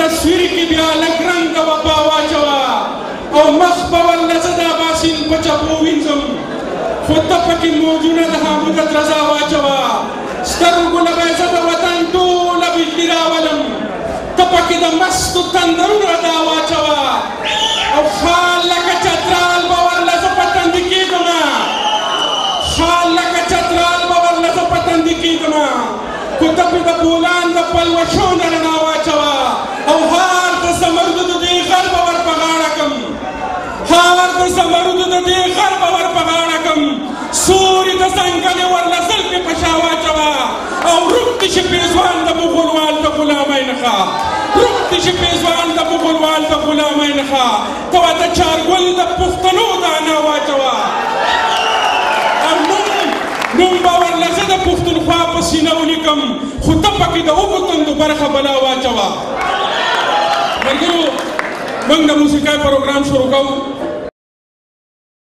تصویر کې بیا لږ رنګ د وفا واچوه او مخ به ورله زه دا باسین په چپو وینځم خو ته پکې موجونه د حامد رضا واچوه سترګو له به زه د وطن ټوله بجلي راولم ته پکې د مستو تندرونه دا واچوه او خال لکه چترال به ورله زه په تندي کېږم خال لکه چترال به ورله زه په تندي کېږم خو ته پې د بولان د پلوشو نه رڼا واچوه او هار د زمردو د دې غر به ور په غاړه کړم هار د زمردو د دې غر به ور په غاړه کړم سوري د ځنګلې ورله زلفې په شا واچوه او روږ دې شي پېزوان د مغولوال د غلامۍ نښه روږ دې شي پېزوان د مغولوال د غلامۍ نښه ته ورته چارګل د پښتنو دانا واچوه او نوم به ورله زه د پښتونخوا په سینه ولیکم خو ته پکې د اوږو تندو برخه بلا واچوه ملګرو موږ د موسیقۍ پروګرام شروع کوو